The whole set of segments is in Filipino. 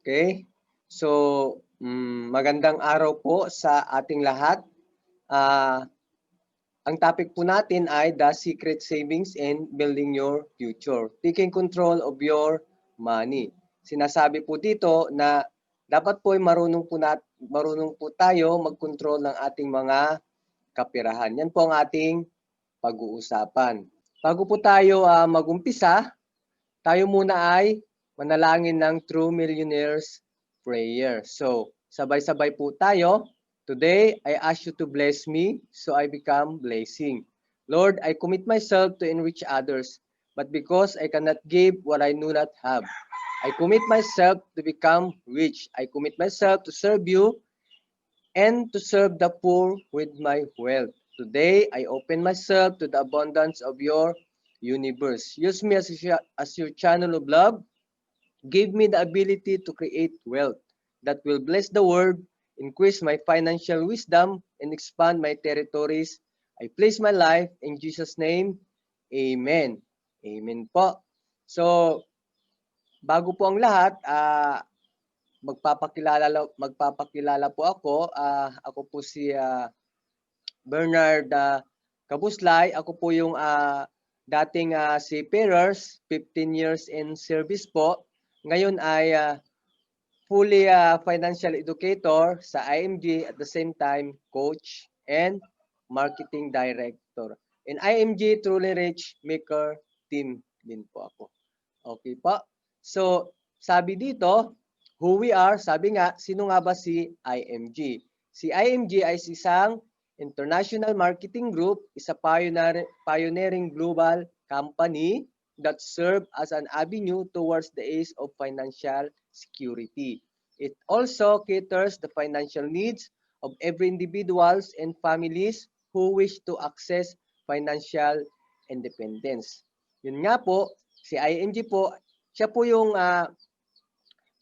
Okay? So, magandang araw po sa ating lahat. Ang topic po natin ay The Secret Savings and Building Your Future. Taking control of your money. Sinasabi po dito na dapat po ay marunong po tayo mag-control ng ating mga kapirahan. Yan po ang ating pag-uusapan. Bago po tayo mag-umpisa, tayo muna ay manalangin ng True Millionaires Prayer. So, sabay-sabay po tayo. Today, I ask you to bless me so I become blessing. Lord, I commit myself to enrich others, but because I cannot give what I do not have, I commit myself to become rich. I commit myself to serve you and to serve the poor with my wealth. Today, I open myself to the abundance of your universe. Use me as your channel of love. Give me the ability to create wealth that will bless the world, increase my financial wisdom, and expand my territories. I place my life in Jesus' name. Amen. Amen po. So, bago po ang lahat, magpapakilala po ako. Ako po si Bernard Kabuslay. Ako po yung dating seafarers, 15 years in service po. Ngayon ay fully financial educator sa IMG, at the same time coach and marketing director. In IMG Truly Rich Maker Team din po ako. Okay po. So, sabi dito, who we are, sabi nga, sino nga ba si IMG? Si IMG ay isang international marketing group, isa pioneering global company that serve as an avenue towards the age of financial security. It also caters the financial needs of every individuals and families who wish to access financial independence. Yun nga po, si IMG po, siya po yung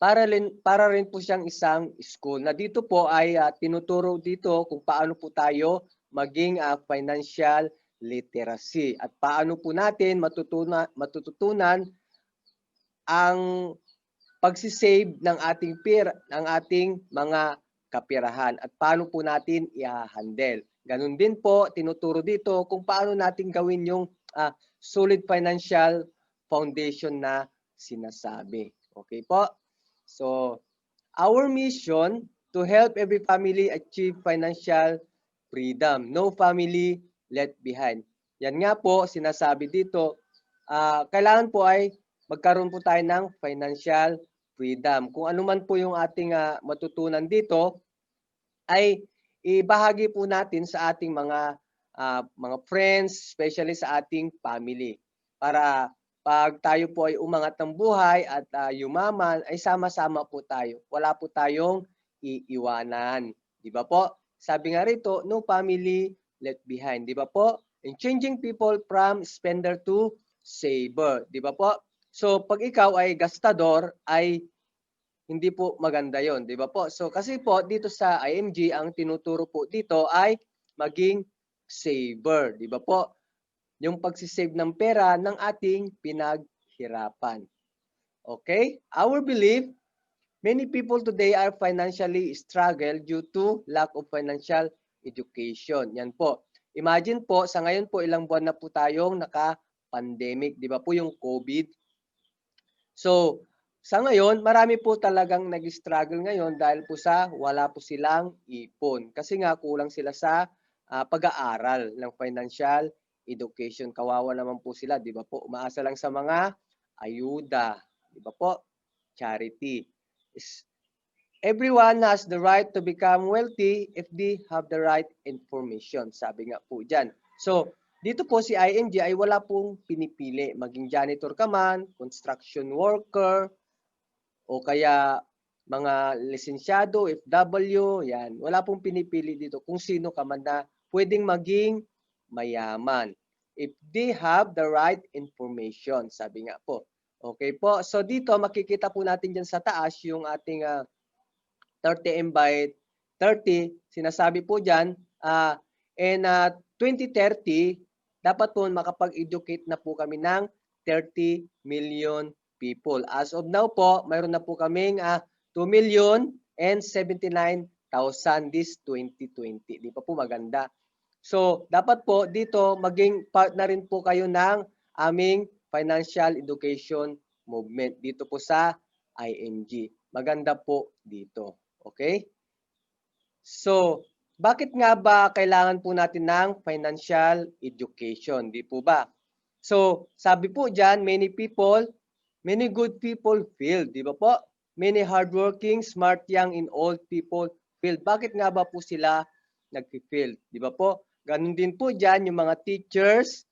para rin po siyang isang school na dito po ay tinuturo dito kung paano po tayo maging financial literacy at paano po natin matututunan ang pagsisave ng ating pera, ng ating mga kapirahan at paano po natin i-handle. Ganun din po, tinuturo dito kung paano natin gawin yung solid financial foundation na sinasabi. Okay po? So, our mission to help every family achieve financial freedom. No family left behind. Yan nga po, sinasabi dito, kailangan po ay magkaroon po tayo ng financial freedom. Kung ano man po yung ating matutunan dito, ay ibahagi po natin sa ating mga friends, especially sa ating family. Para pag tayo po ay umangat ng buhay at yumaman, ay sama-sama po tayo. Wala po tayong iiwanan. Di ba po? Sabi nga rito, no family left behind. Di ba po? And changing people from spender to saver. Di ba po? So, pag ikaw ay gastador, ay hindi po maganda yon, di ba po? So, kasi po, dito sa IMG, ang tinuturo po dito ay maging saver. Di ba po? Yung pagsisave ng pera ng ating pinaghirapan. Okay? Our belief, many people today are financially struggle due to lack of financial education. Yan po. Imagine po, sa ngayon po, ilang buwan na po tayong naka-pandemic. Di ba po yung COVID? So, sa ngayon, marami po talagang nag-struggle ngayon dahil po sa wala po silang ipon. Kasi nga kulang sila sa pag-aaral ng financial education. Kawawa naman po sila, di ba po? Umaasa lang sa mga ayuda, di ba po? Charity. Everyone has the right to become wealthy if they have the right information. Sabi nga po dyan. So, dito po si IMG ay wala pong pinipili. Maging janitor ka man, construction worker, o kaya mga lisensyado, FW, yan. Wala pong pinipili dito kung sino ka man na pwedeng maging mayaman. If they have the right information, sabi nga po. Okay po, so dito makikita po natin dyan sa taas yung ating 30M by 30. Sinasabi po dyan, in 2030, dapat po makapag-educate na po kami ng 30 million people. As of now po, mayroon na po kaming 2,079,000 this 2020. Di ba po maganda? So, dapat po dito maging part na rin po kayo ng aming financial education movement dito po sa IMG. Maganda po dito. Okay? So, bakit nga ba kailangan po natin ng financial education? Di po ba? So, sabi po dyan, many good people fail. Di ba po? Many hardworking, smart, young, and old people fail. Bakit nga ba po sila nag-fail? Di ba po? Ganun din po dyan yung mga teachers,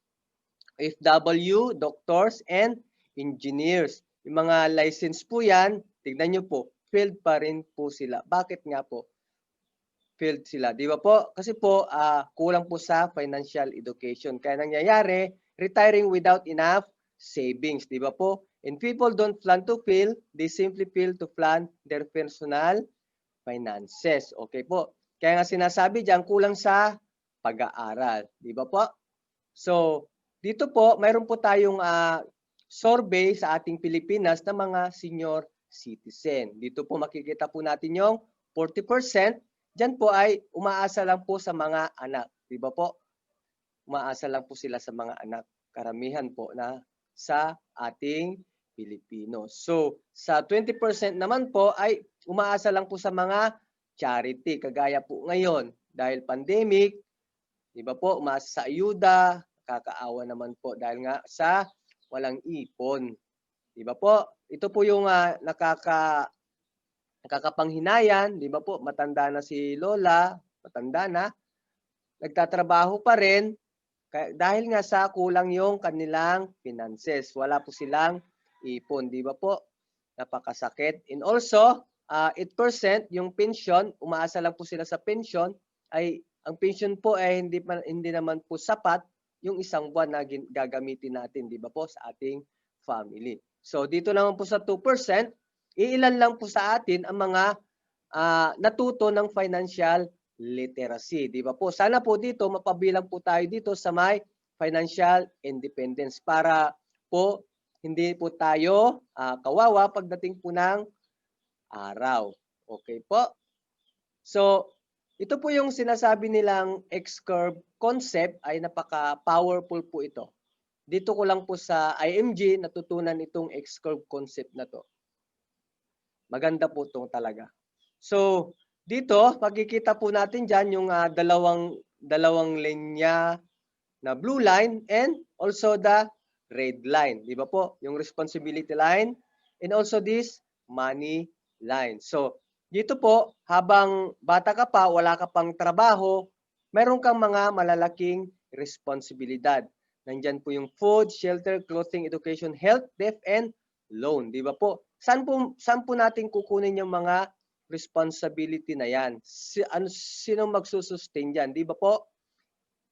FW, doctors, and engineers. Yung mga license po yan, tignan nyo po, failed pa rin po sila. Bakit nga po? Failed sila. Di ba po? Kasi po, kulang po sa financial education. Kaya nangyayari, retiring without enough savings. Di ba po? And people don't plan to fail, they simply fail to plan their personal finances. Okay po? Kaya nga sinasabi diyan, kulang sa pag-aaral. Di ba po? So, dito po, mayroon po tayong survey sa ating Pilipinas ng mga senior citizen. Dito po makikita po natin yung 40%. Diyan po ay umaasa lang po sa mga anak. Di ba po? Umaasa lang po sila sa mga anak. Karamihan po na sa ating Pilipino. So, sa 20% naman po ay umaasa lang po sa mga charity. Kagaya po ngayon, dahil pandemic, di ba po, umaasa sa ayuda, kakaawa naman po dahil nga sa walang ipon. Di ba po? Ito po yung nakakapanghinayang, di ba po, matanda na si Lola, matanda na, nagtatrabaho pa rin dahil nga sa kulang yung kanilang finances. Wala po silang ipon, di ba po? Napakasakit. And also, 8% yung pension, umaasa lang po sila sa pension, ay ang pension po ay hindi naman po sapat yung isang buwan na gagamitin natin, di ba po, sa ating family. So dito naman po sa 2%, iilan lang po sa atin ang mga natuto ng financial literacy, di ba po? Sana po dito mapabilang po tayo dito sa may financial independence para po hindi po tayo kawawa pagdating po ng araw. Okay po? So, ito po yung sinasabi nilang X-curve concept ay napaka-powerful po ito. Dito ko lang po sa IMG natutunan itong X-curve concept na to. Maganda po itong talaga. So, dito, makikita po natin dyan yung dalawang linya na blue line and also the red line. Di ba po? Yung responsibility line and also this money line. So, dito po, habang bata ka pa, wala ka pang trabaho, meron kang mga malalaking responsibilidad. Nandyan po yung food, shelter, clothing, education, health, debt, and loan. Di ba po? Saan po natin kukunin yung mga responsibility na yan? Sino magsusustain dyan? Di ba po?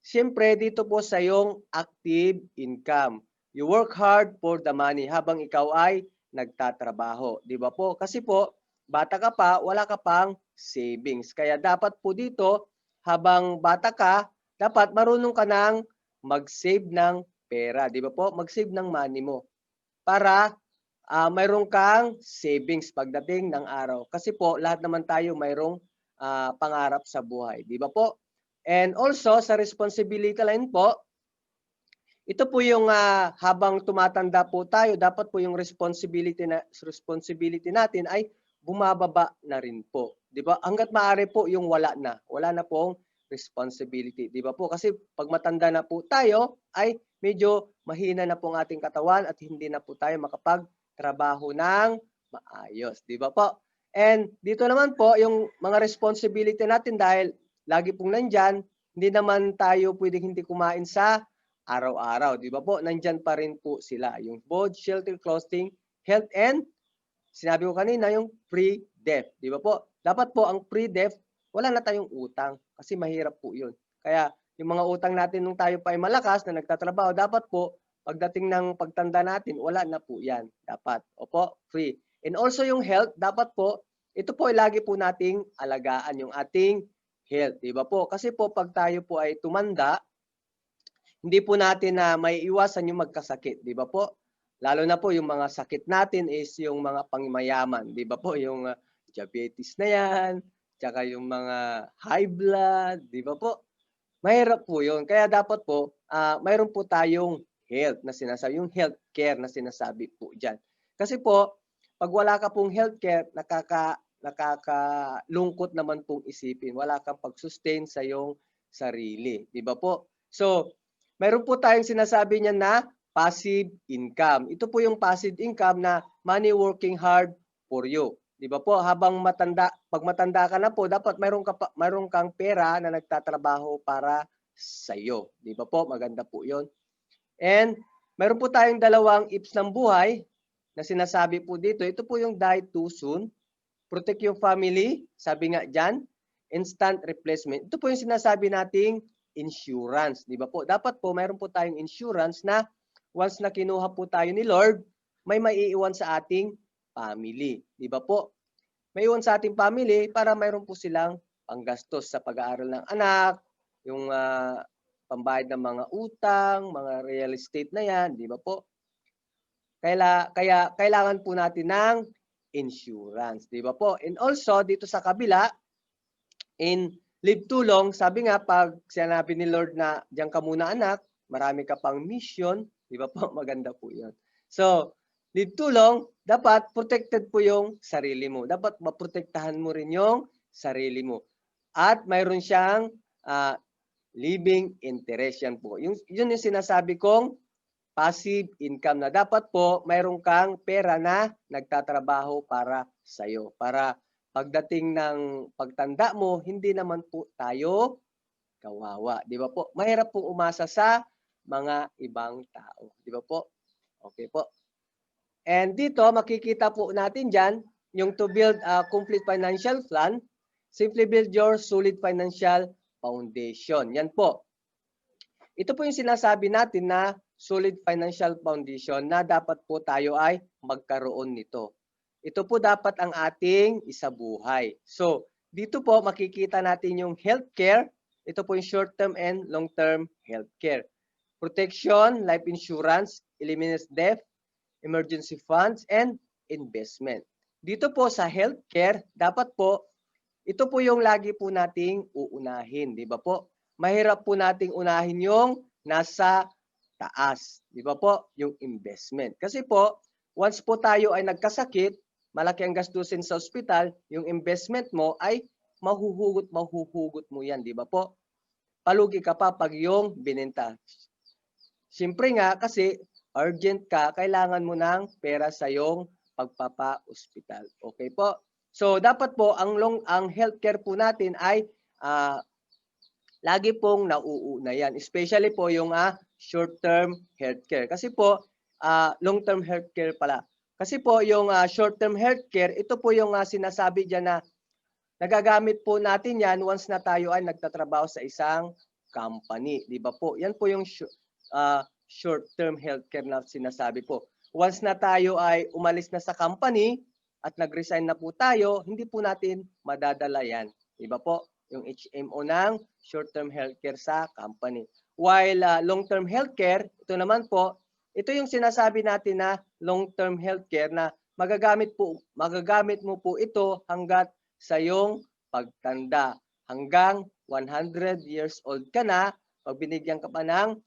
Siyempre, dito po sa yung active income. You work hard for the money habang ikaw ay nagtatrabaho. Di ba po? Kasi po, bata ka pa, wala ka pang savings. Kaya dapat po dito, habang bata ka, dapat marunong ka nang mag-save ng pera. Di ba po? Mag-save ng money mo. Para mayroon kang savings pagdating ng araw. Kasi po, lahat naman tayo mayroong pangarap sa buhay. Di ba po? And also, sa responsibility line po, ito po yung habang tumatanda po tayo, dapat po yung responsibility natin ay bumababa na rin po. 'Di ba? Hangga't maaari po yung wala na pong responsibility, 'di ba po? Kasi pag matanda na po tayo ay medyo mahina na po ang ating katawan at hindi na po tayo makapagtrabaho ng maayos, 'di ba po? And dito naman po yung mga responsibility natin dahil lagi pong nandyan, hindi naman tayo pwedeng hindi kumain sa araw-araw, di ba po? Nandyan pa rin po sila. Yung food, shelter, clothing, health, and sinabi ko kanina yung pre-debt, di ba po? Dapat po ang pre-debt, wala na tayong utang kasi mahirap po yun. Kaya yung mga utang natin nung tayo pa ay malakas na nagtatrabaho, dapat po pagdating ng pagtanda natin, wala na po yan. Dapat. Opo, free. And also yung health, dapat po, ito po ay lagi po nating alagaan yung ating health, di ba po? Kasi po pag tayo po ay tumanda, hindi po natin na may iwasan yung magkasakit, di ba po? Lalo na po yung mga sakit natin is yung mga pangmayaman, di ba po? Yung diabetes na yan, tsaka yung mga high blood, di ba po? Mahirap po yun. Kaya dapat po, mayroon po tayong health na sinasabi, yung healthcare na sinasabi po dyan. Kasi po, pag wala ka pong healthcare, nakakalungkot naman pong isipin. Wala kang pag-sustain sa iyong sarili. Di ba po? So, mayroon po tayong sinasabi niyan na passive income. Ito po yung passive income na money working hard for you. Di ba po? Pag matanda ka na po, dapat mayroon kang pera na nagtatrabaho para sa iyo. Di ba po? Maganda po 'yon. And mayroon po tayong dalawang ips ng buhay na sinasabi po dito. Ito po yung die too soon, protect your family, sabi nga diyan, instant replacement. Ito po yung sinasabi nating insurance, di ba po? Dapat po mayroon po tayong insurance na once na kinuha po tayo ni Lord, may maiiwan sa ating family. Di ba po? May iwan sa ating family para mayroon po silang panggastos sa pag-aaral ng anak, yung pambayad ng mga utang, mga real estate na yan, di ba po? Kaya kailangan po natin ng insurance, di ba po? And also, dito sa kabila, in live too long, sabi nga, pag sinabi ni Lord na diyan ka muna anak, marami ka pang mission, di ba po? Maganda po yun. So, live too long, dapat protected po yung sarili mo. Dapat maprotektahan mo rin yung sarili mo. At mayroon siyang living interest yan po. Yun yung sinasabi kong passive income na dapat po mayroon kang pera na nagtatrabaho para sa'yo. Para pagdating ng pagtanda mo, hindi naman po tayo kawawa. Di ba po? Mahirap pong umasa sa mga ibang tao. Di ba po? Okay po. And dito, makikita po natin dyan, yung to build a complete financial plan, simply build your solid financial foundation. Yan po. Ito po yung sinasabi natin na solid financial foundation na dapat po tayo ay magkaroon nito. Ito po dapat ang ating isabuhay. So, dito po makikita natin yung healthcare. Ito po yung short-term and long-term healthcare. Protection, life insurance, eliminates death, emergency funds, and investment. Dito po sa healthcare, dapat po, ito po yung lagi po nating uunahin, di ba po? Mahirap po nating unahin yung nasa taas, di ba po? Yung investment. Kasi po, once po tayo ay nagkasakit, malaki ang gastusin sa ospital, yung investment mo ay mahuhugot mo yan, di ba po? Palugi ka pa pag yung binenta. Siyempre nga, kasi urgent ka, kailangan mo ng pera sa iyong pagpapa-ospital. Okay po? So, dapat po, ang healthcare po natin ay lagi pong nauuna yan. Especially po yung short-term healthcare. Kasi po, long-term healthcare pala. Kasi po, yung short-term healthcare, ito po yung sinasabi dyan na nagagamit po natin yan once na tayo ay nagtatrabaho sa isang company. Di ba po? Yan po yung short-term healthcare na sinasabi po. Once na tayo ay umalis na sa company at nag-resign na po tayo, hindi po natin madadala yan. Diba po? Yung HMO ng short-term healthcare sa company. While long-term healthcare, ito naman po, ito yung sinasabi natin na long-term healthcare na magagamit mo po ito hanggat sa iyong pagtanda. Hanggang 100 years old ka na, pag binigyan ka pa ng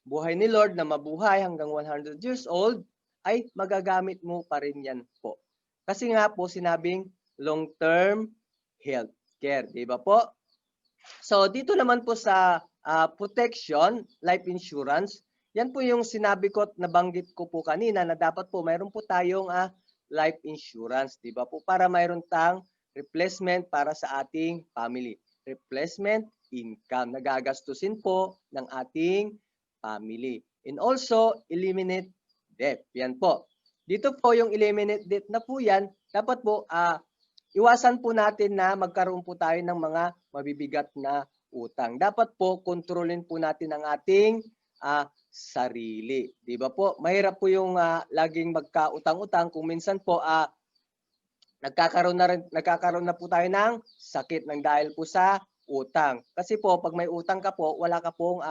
buhay ni Lord na mabuhay hanggang 100 years old, ay magagamit mo pa rin yan po. Kasi nga po sinabing long-term health care, di ba po? So dito naman po sa protection, life insurance, yan po yung sinabi ko at nabanggit ko po kanina na dapat po mayroon po tayong life insurance, di ba po? Para mayroon tang replacement para sa ating family. Replacement income, nagagastusin po ng ating family. And also, eliminate debt. Yan po. Dito po yung eliminate debt na po yan, dapat po iwasan po natin na magkaroon po tayo ng mga mabibigat na utang. Dapat po kontrolin po natin ang ating sarili. Di ba po? Mahirap po yung laging magkautang-utang kung minsan po nagkakaroon na po tayo ng sakit ng dahil po sa utang. Kasi po pag may utang ka po, wala ka pong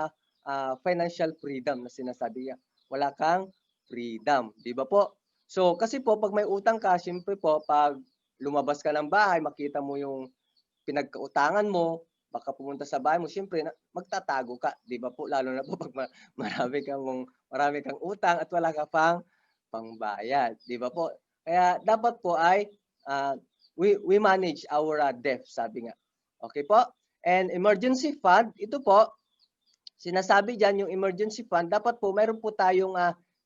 financial freedom na sinasabi niya. Wala kang freedom, di ba po? So kasi po pag may utang ka, siyempre po pag lumabas ka ng bahay, makita mo yung pinagkautangan mo, baka pumunta sa bahay mo, siyempre magtatago ka, 'di ba po? Lalo na po pag marami kang utang at wala ka pang pangbayad, 'di ba po? Kaya dapat po ay we manage our debt, sabi nga. Okay po? And emergency fund, ito po, sinasabi diyan yung emergency fund, dapat po mayroon po tayong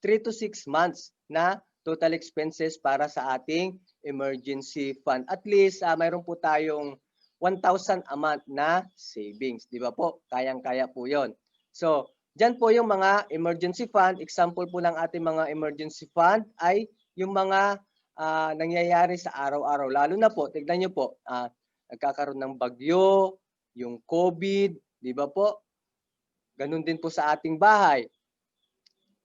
3 to 6 months na total expenses para sa ating emergency fund. At least mayroon po tayong 1,000 a month na savings, 'di ba po? Kayang-kaya po 'yon. So, diyan po yung mga emergency fund. Example po ng ating mga emergency fund ay yung mga nangyayari sa araw-araw. Lalo na po, tignan niyo po, nagkakaroon ng bagyo, yung COVID, 'di ba po? Ganun din po sa ating bahay.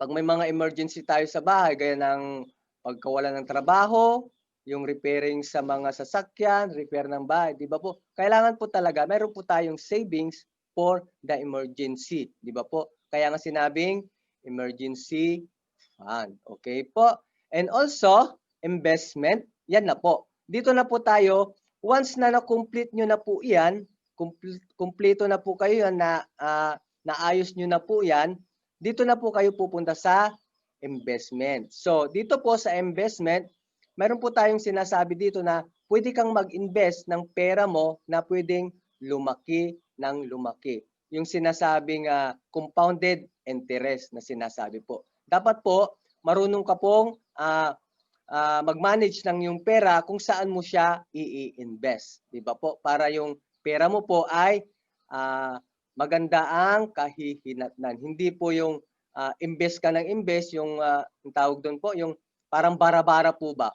Pag may mga emergency tayo sa bahay, gaya ng pagkawalan ng trabaho, yung repairing sa mga sasakyan, repair ng bahay, di ba po? Kailangan po talaga, meron po tayong savings for the emergency, di ba po? Kaya nga sinabing emergency fund. Okay po? And also, investment, yan na po. Dito na po tayo, once na na-complete nyo na po yan, kumpleto na po kayo yan, naayos nyo na po yan, dito na po kayo pupunta sa investment. So, dito po sa investment, meron po tayong sinasabi dito na pwede kang mag-invest ng pera mo na pwedeng lumaki ng lumaki. Yung sinasabing compounded interest na sinasabi po. Dapat po, marunong ka pong mag-manage ng yung pera kung saan mo siya i-invest. Di ba po? Para yung pera mo po ay maganda ang kahihinatnan. Hindi po yung invest ka ng invest, yung tawag doon po, yung parang bara-bara po ba?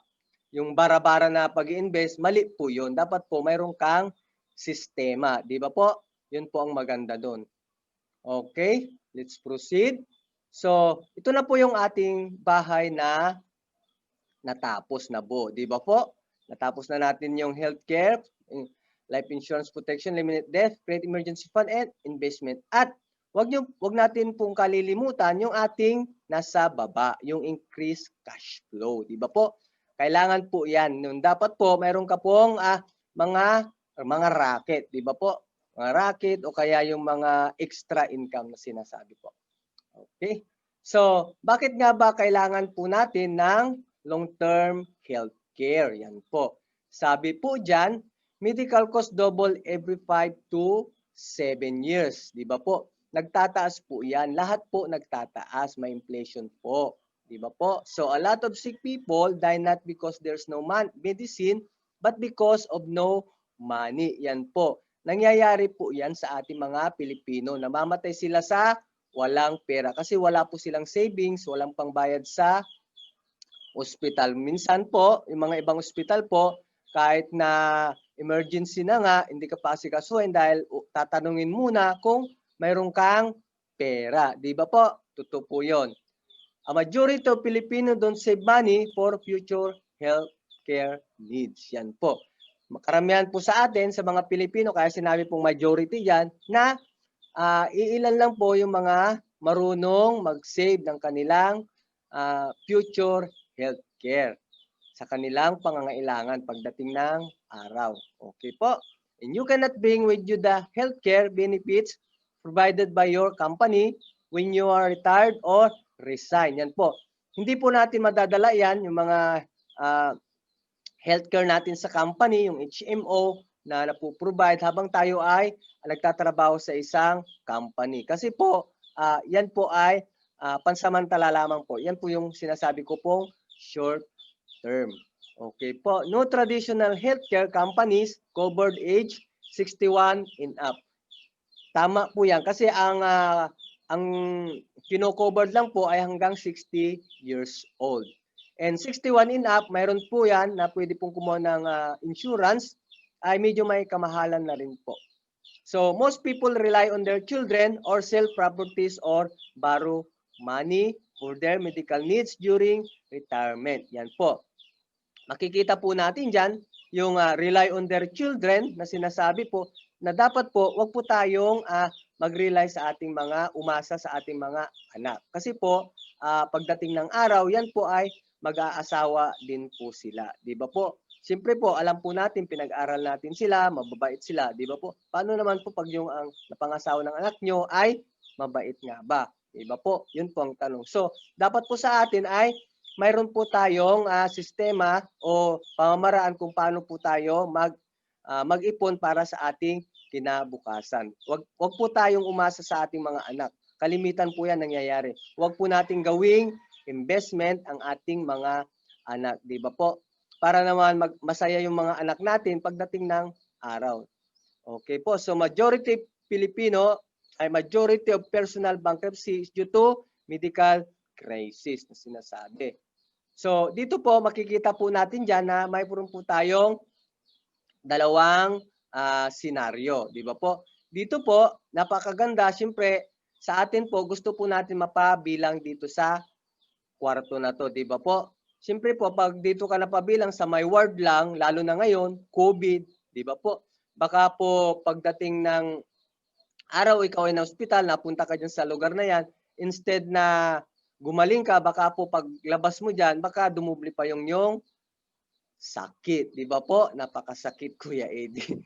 Yung bara-bara na pag-invest, mali po yun. Dapat po mayroon kang sistema. Di ba po? Yun po ang maganda doon. Okay, let's proceed. So, ito na po yung ating bahay na natapos na po. Di ba po? Natapos na natin yung healthcare, life insurance protection, limited death, credit emergency fund, and investment. At wag natin pong kalilimutan yung ating nasa baba, yung increased cash flow. Di ba po? Kailangan po yan. Dapat po, mayroon ka pong mga racket. Di ba po? Mga racket o kaya yung mga extra income na sinasabi po. Okay? So, bakit nga ba kailangan po natin ng long-term health care? Yan po. Sabi po dyan, medical cost double every 5 to 7 years. Di ba po? Nagtataas po yan. Lahat po nagtataas. May inflation po. Di ba po? So, a lot of sick people die not because there's no medicine, but because of no money. Yan po. Nangyayari po yan sa ating mga Pilipino. Namamatay sila sa walang pera. Kasi wala po silang savings, walang pangbayad sa ospital. Minsan po, yung mga ibang ospital po, kahit na emergency na nga, hindi ka pa asikasuhin dahil tatanungin muna kung mayroon kang pera. Di ba po? Totoo po yun. A majority of Filipino don't save money for future health care needs. Yan po. Karamihan po sa atin, sa mga Pilipino, kaya sinabi pong majority yan, na iilan lang po yung mga marunong mag-save ng kanilang future health care sa kanilang pangangailangan pagdating ng araw. Okay po? And you cannot bring with you the healthcare benefits provided by your company when you are retired or resign. Yan po. Hindi po natin madadala yan, yung mga healthcare natin sa company, yung HMO na napoprovide habang tayo ay nagtatrabaho sa isang company. Kasi po, yan po ay pansamantala lamang po. Yan po yung sinasabi ko pong short term. Okay po. No traditional healthcare companies covered age 61 and up. Tama po yan. Kasi ang kino-covered lang po ay hanggang 60 years old. And 61 and up, mayroon po yan na pwede pong kumuha ng insurance, ay medyo may kamahalan na rin po. So, most people rely on their children or sell properties or borrow money for their medical needs during retirement. Yan po. Makikita po natin dyan yung rely on their children na sinasabi po na dapat po, wag po tayong mag-rely sa ating umasa sa ating mga anak. Kasi po, pagdating ng araw, yan po ay mag-aasawa din po sila. Di ba po? Siyempre po, alam po natin, pinag-aral natin sila, mababait sila, di ba po? Paano naman po pag yung ang napangasawa ng anak nyo ay mabait nga ba? Di ba po? Yun po ang tanong. So, dapat po sa atin ay mayroon po tayong sistema o pamamaraan kung paano po tayo mag-ipon para sa ating kinabukasan. Wag po tayong umasa sa ating mga anak. Kalimitan po yan nangyayari. Wag po nating gawing investment ang ating mga anak, di ba po? Para naman masaya yung mga anak natin pagdating ng araw. Okay po, so majority of personal bankruptcy is due to medical crisis na sinasabi. So dito po makikita po natin dyan na mayroon po tayong dalawang senaryo, di ba po? Dito po, napakaganda, siyempre sa atin po gusto po natin mapabilang dito sa kwarto na to, di ba po? Siyempre po, pag dito ka napabilang sa may ward lang, lalo na ngayon, COVID, di ba po? Baka po pagdating ng araw, ikaw ay na ospital, napunta ka dyan sa lugar na yan, instead na gumaling ka, baka po paglabas mo dyan, baka dumubli pa yung sakit, di ba po? Napakasakit, Kuya Eddie.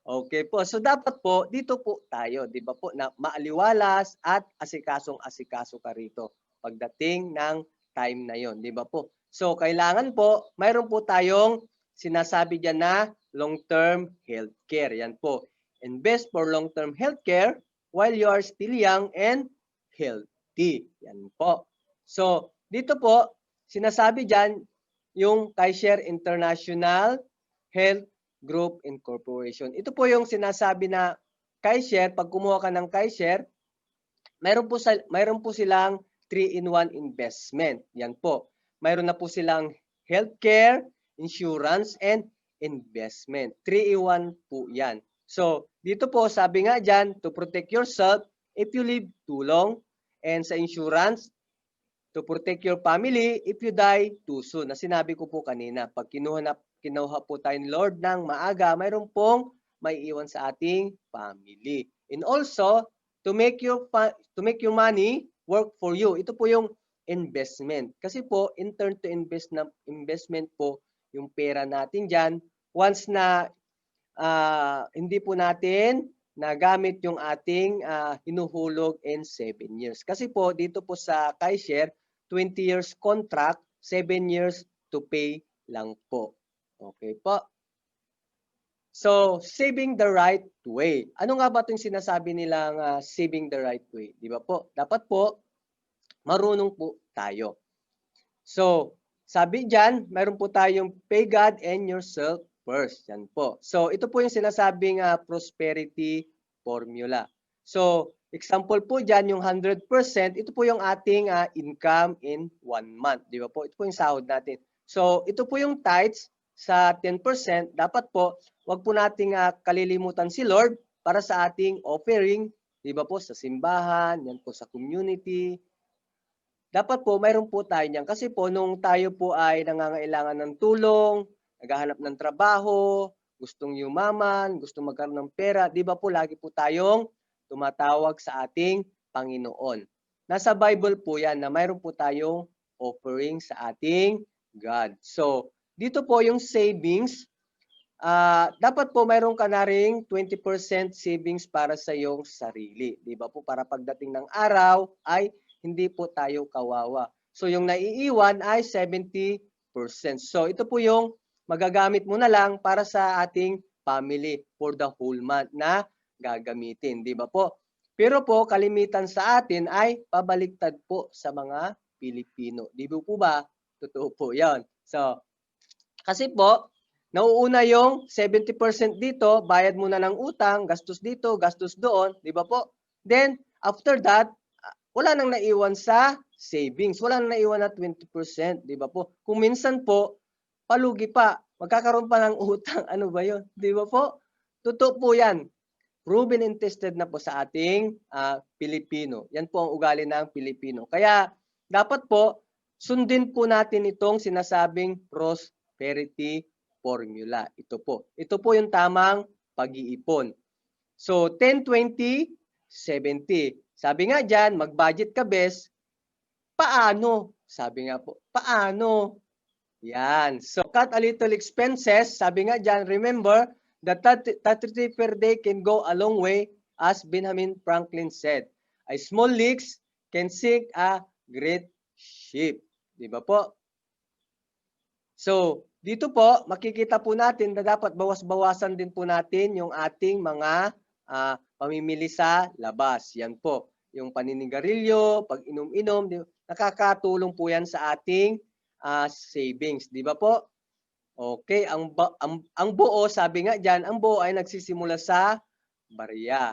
Okay po. So dapat po, dito po tayo, di ba po, na maaliwalas at asikasong-asikaso ka rito pagdating ng time na yon, di ba po? So kailangan po, mayroon po tayong sinasabi diyan na long-term healthcare. Yan po. Invest for long-term healthcare while you are still young and healthy. Yan po. So dito po, sinasabi diyan yung Kaiser International Health Group Incorporation. Ito po yung sinasabi na Kaiser, pag kumuha ka ng Kaiser, mayroon po silang 3-in-1 investment. Yan po. Mayroon na po silang healthcare, insurance, and investment. 3-in-1 po yan. So, dito po, sabi nga dyan, to protect yourself if you live too long. And sa insurance, to protect your family if you die too soon. Na sinabi ko po kanina, pag kinuha po tayo ni Lord ng maaga, mayroon pong may iwan sa ating family. And also, to make your money work for you. Ito po yung investment. Kasi po, in turn to investment po yung pera natin dyan. Once na hindi po natin nagamit yung ating hinuhulog in 7 years. Kasi po, dito po sa Kaiser, 20 years contract, 7 years to pay lang po. Okay po. So, saving the right way. Ano nga ba itong sinasabi nilang saving the right way? Di ba po? Dapat po, marunong po tayo. So, sabi dyan, mayroon po tayong pay God and yourself first. Yan po. So, ito po yung sinasabing prosperity formula. So, example po dyan, yung 100%, ito po yung ating income in 1 month. Di ba po? Ito po yung sahod natin. So, ito po yung tithes sa 10%. Dapat po, wag po nating kalilimutan si Lord para sa ating offering. Di ba po? Sa simbahan, yan po sa community. Dapat po, mayroon po tayo niyan. Kasi po, nung tayo po ay nangangailangan ng tulong, naghahanap ng trabaho, gustong yumaman, gustong magkaroon ng pera, di ba po lagi po tayong tumatawag sa ating Panginoon. Nasa Bible po yan na mayroon po tayong offering sa ating God. So, dito po yung savings, dapat po mayroon ka na ring 20% savings para sa iyong sarili. Di ba po? Para pagdating ng araw ay hindi po tayo kawawa. So, yung naiiwan ay 70%. So, ito po yung magagamit mo na lang para sa ating family for the whole month na gagamitin. Di ba po? Pero po, kalimitan sa atin ay pabaliktad po sa mga Pilipino. Di ba po ba? Totoo po yan. So, kasi po, nauuna yung 70% dito, bayad mo na ng utang, gastos dito, gastos doon, di ba po? Then, after that, wala nang naiwan sa savings. Wala nang naiwan na 20%, di ba po? Kung minsan po, palugi pa, magkakaroon pa ng utang, ano ba yun? Di ba po? Totoo po yan. Proven and tested na po sa ating Pilipino. Yan po ang ugali ng Pilipino. Kaya, dapat po, sundin po natin itong sinasabing prosperity formula. Ito po. Ito po yung tamang pag-iipon. So, 10, 20, 70. Sabi nga dyan, mag-budget ka bes. Paano? Sabi nga po, paano? Yan. So, cut a little expenses. Sabi nga dyan, remember, the 30 per day can go a long way, as Benjamin Franklin said. A small leaks can sink a great ship. Di ba po? So, dito po, makikita po natin na dapat bawas-bawasan din po natin yung ating mga pamimili sa labas. Yan po. Yung paninigarilyo, pag inom-inom, nakakatulong po yan sa ating savings. Di ba po? Okay, ang buo, sabi nga dyan, ang buo ay nagsisimula sa barya.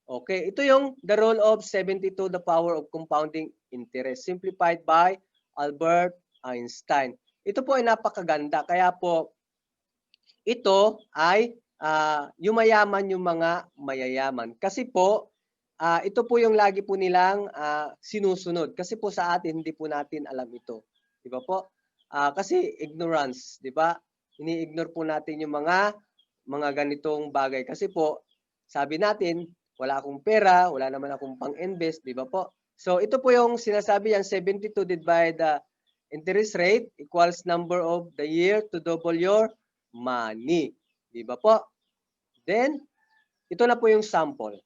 Okay, ito yung the rule of 70 to the power of compounding interest, simplified by Albert Einstein. Ito po ay napakaganda, kaya po ito ay yumayaman yung mga mayayaman. Kasi po, ito po yung lagi po nilang sinusunod. Kasi po sa atin, hindi po natin alam ito. Di ba po? Kasi ignorance, di ba? Ini-ignore po natin yung mga ganitong bagay. Kasi po, sabi natin, wala akong pera, wala naman akong pang-invest, di ba po? So ito po yung sinasabi yan, 72 divided by the interest rate equals number of the year to double your money. Di ba po? Then, ito na po yung sample.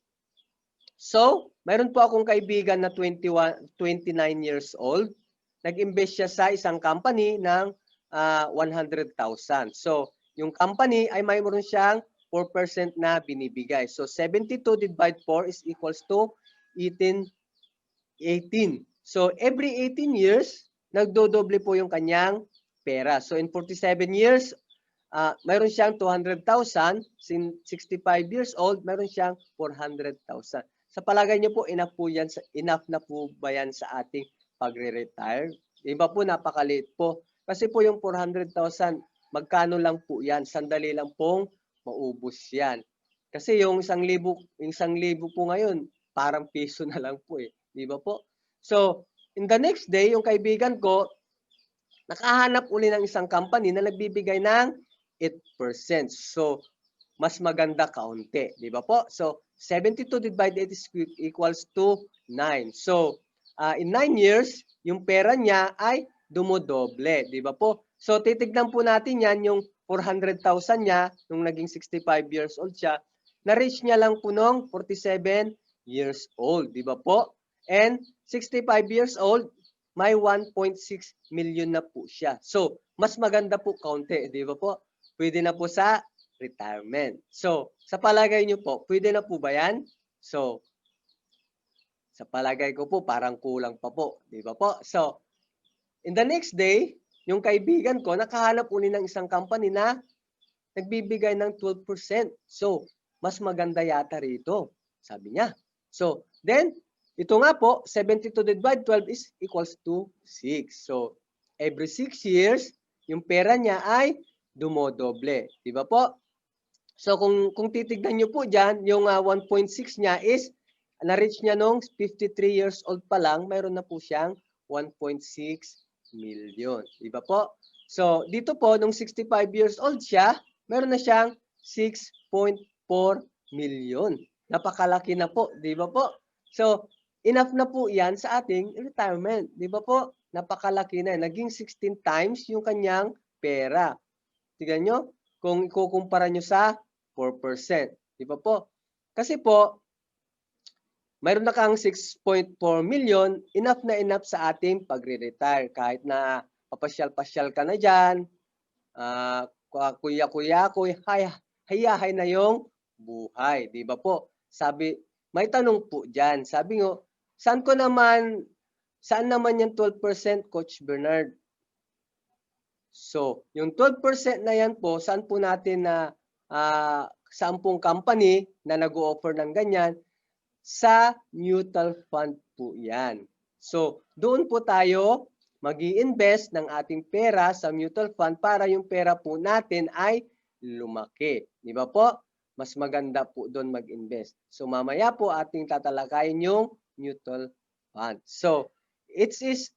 So, mayroon po akong kaibigan na 29 years old. Nag-invest siya sa isang company ng 100,000. So, yung company ay mayroon siyang 4% na binibigay. So, 72 divided by 4 is equals to 18. So, every 18 years, nagdodoble po yung kanyang pera. So, in 47 years, mayroon siyang 200,000. Since 65 years old, mayroon siyang 400,000. Sa palagay niyo po, enough na po ba yan sa ating pagre-retire? Iba po, napakaliit po. Kasi po yung 400,000, magkano lang po yan? Sandali lang pong maubos yan. Kasi yung 1,000 po ngayon, parang piso na lang po eh. Di ba po? So, in the next day, yung kaibigan ko, nakahanap uli ng isang company na nagbibigay ng 8%. So, mas maganda kaunti. Di ba po? So, 72 divided 8 is equals to 9. So, in 9 years, yung pera niya ay dumodoble. Di ba po? So, titignan po natin yan, yung 400,000 niya, nung naging 65 years old siya, na-reach niya lang po nung 47 years old. Di ba po? And 65 years old, may 1.6 million na po siya. So, mas maganda po kaunti. Di ba po? Pwede na po sa retirement. So, sa palagay nyo po, pwede na po ba yan? So, sa palagay ko po, parang kulang pa po. Di ba po? So, in the next day, yung kaibigan ko, nakahanap uli ng isang company na nagbibigay ng 12%. So, mas maganda yata rito, sabi niya. So, then, ito nga po, 72 divided by 12 is equals to 6. So, every 6 years, yung pera niya ay dumodoble. Di ba po? So, kung titignan nyo po dyan, yung 1.6 niya is, na-reach niya nung 53 years old pa lang, mayroon na po siyang 1.6 million. Di ba po? So, dito po, nung 65 years old siya, meron na siyang 6.4 million. Napakalaki na po, di ba po? So, enough na po yan sa ating retirement. Di ba po? Napakalaki na. Naging 16 times yung kanyang pera. Tignan nyo, kung ikukumpara nyo sa 4%. Di ba po? Kasi po, mayroon na kang 6.4 million, enough na enough sa ating pagre-retire. Kahit na papasyal-pasyal ka na dyan, kuya-kuya, hayahay na yung buhay. Di ba po? Sabi, may tanong po dyan. Sabi ngo, saan naman yung 12%, Coach Bernard? So, yung 12% na yan po, saan po natin na saan pong company na nag-o-offer ng ganyan? Sa mutual fund po yan. So, doon po tayo mag-i-invest ng ating pera sa mutual fund para yung pera po natin ay lumaki. Di ba po? Mas maganda po doon mag-invest. So, mamaya po ating tatalakayin yung mutual fund. So, it is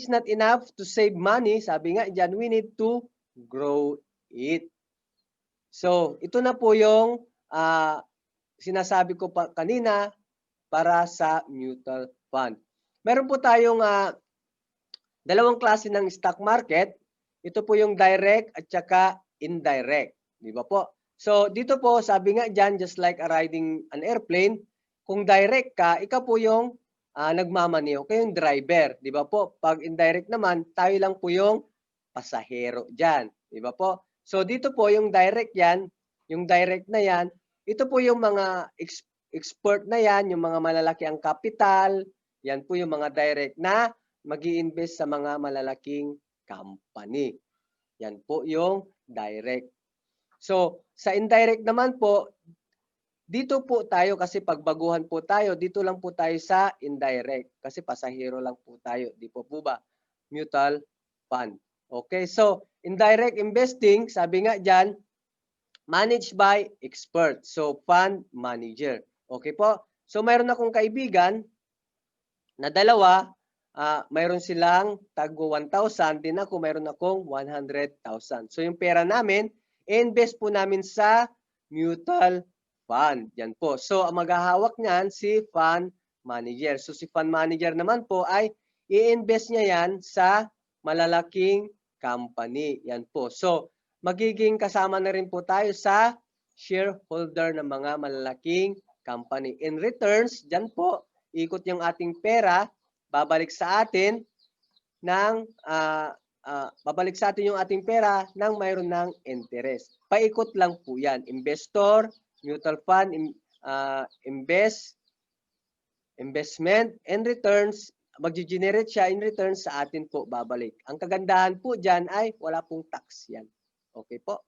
not enough to save money. Sabi nga dyan, we need to grow it. So, ito na po yung sinasabi ko pa kanina para sa mutual fund. Meron po tayong Dalawang klase ng stock market. Ito po yung direct at saka indirect. Di ba po? So, dito po, sabi nga dyan, just like riding an airplane, kung direct ka, ikaw po yung nagmamaneho, kayo yung driver. Di ba po? Pag indirect naman, tayo lang po yung pasahero dyan. Di ba po? So, dito po yung direct yan, yung direct na yan, ito po yung mga expert na yan, yung mga malalaki ang capital, yan po yung mga direct na mag-i-invest sa mga malalaking company. Yan po yung direct. So, sa indirect naman po, dito po tayo kasi pagbaguhan po tayo, dito lang po tayo sa indirect kasi pasahero lang po tayo. Di po ba? Mutual fund. Okay, so indirect investing, sabi nga dyan, managed by expert. So, fund manager. Okay po? So, mayroon akong kaibigan na dalawa, mayroon silang taggo 1,000, din ako mayroon akong 100,000. So yung pera namin, invest po namin sa mutual fund. Yan po. So ang maghahawak niyan si fund manager. So si fund manager naman po ay i-invest niya yan sa malalaking company. Yan po. So magiging kasama na rin po tayo sa shareholder ng mga malalaking company. In returns, dyan po, ikot yung ating pera, babalik sa atin ng babalik sa atin yung ating pera nang mayroon ng interest. Paikot lang po 'yan. Investor, mutual fund, investment and returns, magge-generate siya in returns sa atin po babalik. Ang kagandahan po diyan ay wala pong tax 'yan. Okay po?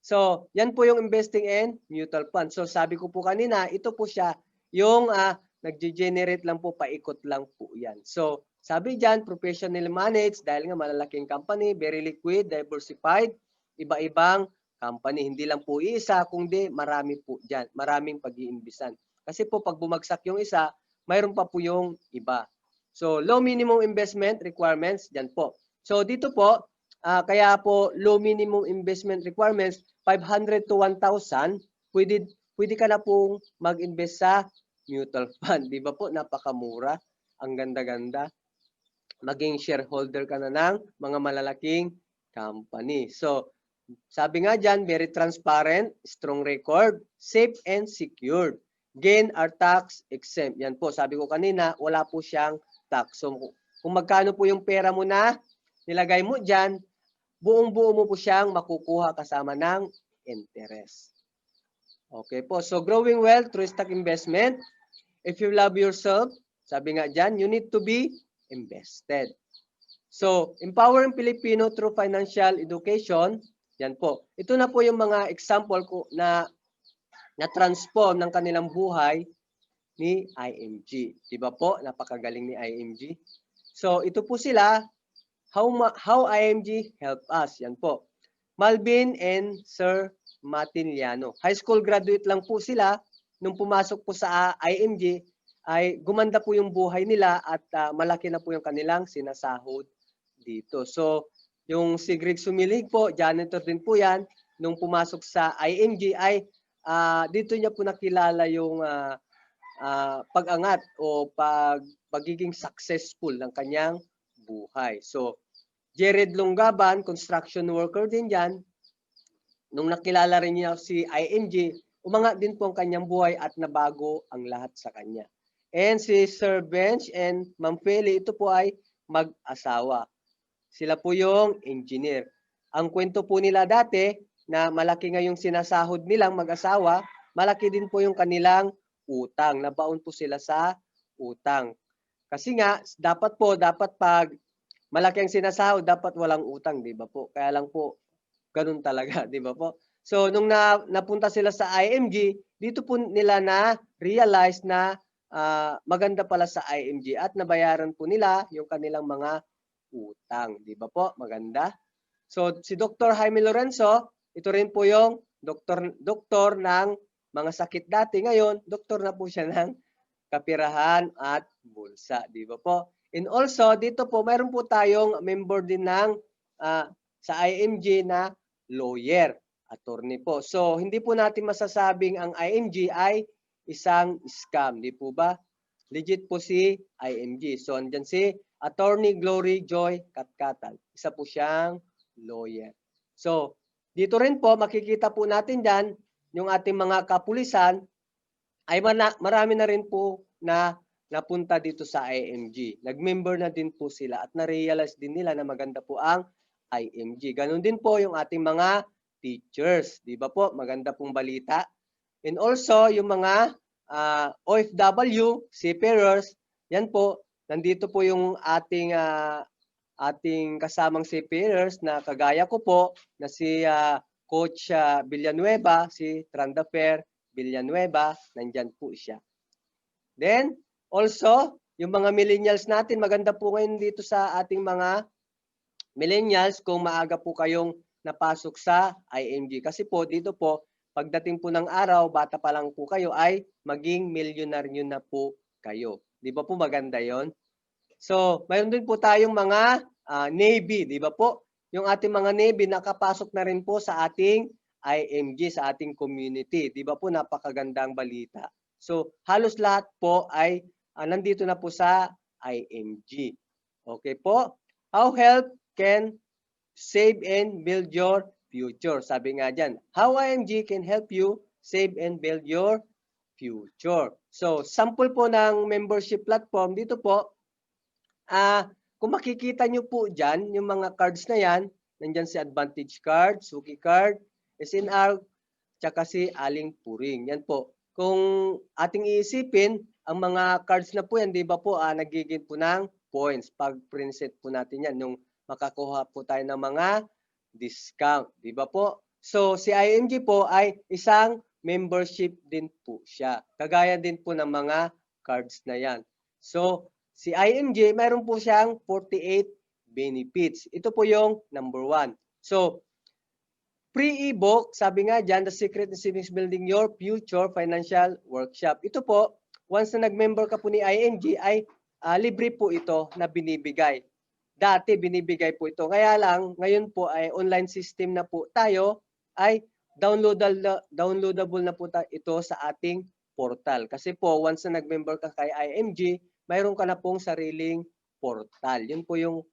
So, yan po yung investing in mutual fund. So, sabi ko po kanina, ito po siya yung nagge-generate lang po, paikot lang po yan. So, sabi dyan, professionally managed, dahil nga malalaking company, very liquid, diversified, iba-ibang company. Hindi lang po isa, kundi marami po dyan. Maraming pag-iimbisan. Kasi po, pag bumagsak yung isa, mayroon pa po yung iba. So, low minimum investment requirements, dyan po. So, dito po, kaya po low minimum investment requirements 500 to 1,000, pwede ka na pong mag-invest sa mutual fund. Di ba po? Napakamura. Ang ganda-ganda. Maging shareholder ka na ng mga malalaking company. So, sabi nga dyan, very transparent, strong record, safe and secured. Gain are tax exempt. Yan po, sabi ko kanina, wala po siyang tax. So, kung magkano po yung pera mo na nilagay mo dyan, buong-buo mo po siyang makukuha kasama ng interest. Okay po. So, growing wealth through stock investment. If you love yourself, sabi nga dyan, you need to be invested. So, empowering Filipino through financial education. Yan po. Ito na po yung mga example ko na transform ng kanilang buhay ni IMG. Diba po? Napakagaling ni IMG. So, ito po sila. How IMG help us. Yan po. Malvin and Sir Martiniano. High school graduate lang po sila. Nung pumasok po sa IMG, ay gumanda po yung buhay nila at malaki na po yung kanilang sinasahod dito. So, yung si Greg Sumilig po, janitor din po yan. Nung pumasok sa IMG ay dito niya po nakilala yung pag-angat o pagiging successful ng kanyang buhay. So, Jared Longgaban, construction worker din yan. Nung nakilala rin niya si IMG, umangat din po ang kanyang buhay at nabago ang lahat sa kanya. And si Sir Bench and Ma'am Feli, ito po ay mag-asawa. Sila po yung engineer. Ang kwento po nila dati na malaki nga yung sinasahod nilang mag-asawa, malaki din po yung kanilang utang. Nabaon po sila sa utang. Kasi nga, dapat pag malaki ang sinasahod, dapat walang utang, di ba po? Kaya lang po, ganun talaga, di ba po? So, nung napunta sila sa IMG, dito po nila na-realize na maganda pala sa IMG at nabayaran po nila yung kanilang mga utang. Di ba po? Maganda. So, si Dr. Jaime Lorenzo, ito rin po yung doktor ng mga sakit dati. Ngayon, doktor na po siya ng kapirahan at bulsa. Di ba po? And also, dito po, mayroon po tayong member din ng sa IMG na lawyer, attorney po. So, hindi po natin masasabing ang IMG ay isang scam. Di po ba? Legit po si IMG. So, andyan si Attorney Glory Joy Katkatal. Isa po siyang lawyer. So, dito rin po, makikita po natin dyan, yung ating mga kapulisan, ay marami na rin po na napunta dito sa IMG. Nag-member na din po sila at na-realize din nila na maganda po ang IMG. Ganon din po yung ating mga teachers. Di ba po? Maganda pong balita. And also, yung mga OFW, seafarers, yan po, nandito po yung ating kasamang seafarers na kagaya ko po, na si Coach Villanueva, si Trandafer Villanueva, nandyan po siya. Then, also, yung mga millennials natin, maganda po ngayon dito sa ating mga millennials kung maaga po kayong napasok sa IMG. Kasi po, dito po, pagdating po ng araw, bata pa lang po kayo, ay maging milyonaryo na po kayo. Di ba po maganda yon? So, mayroon din po tayong mga Navy, di ba po? Yung ating mga Navy nakapasok na rin po sa ating IMG, sa ating community. Di ba po napakagandang balita? So, halos lahat po ay nandito na po sa IMG. Okay po? How health can save and build your future. Sabi nga dyan, how IMG can help you save and build your future. So, sample po ng membership platform, dito po, kung makikita nyo po dyan, yung mga cards na yan, nandyan si Advantage Card, Suki Card, SNR, tsaka si Aling Puring. Yan po. Kung ating iisipin, ang mga cards na po yan, di ba po, nagiging po ng points. Pag preset po natin yan, nung makakuha po tayo ng mga discount. Di ba po? So, si IMG po ay isang membership din po siya. Kagaya din po ng mga cards na yan. So, si IMG, mayroon po siyang 48 benefits. Ito po yung number 1. So, free ebook, sabi nga dyan, The Secret in Savings Building Your Future Financial Workshop. Ito po, once na nag-member ka po ni IMG, ay libre po ito na binibigay. Dati binibigay po ito. Kaya lang, ngayon po ay online system na po tayo, ay downloadable na po ito sa ating portal. Kasi po, once na nag-member ka kay IMG, mayroon ka na pong sariling portal. Yun po yung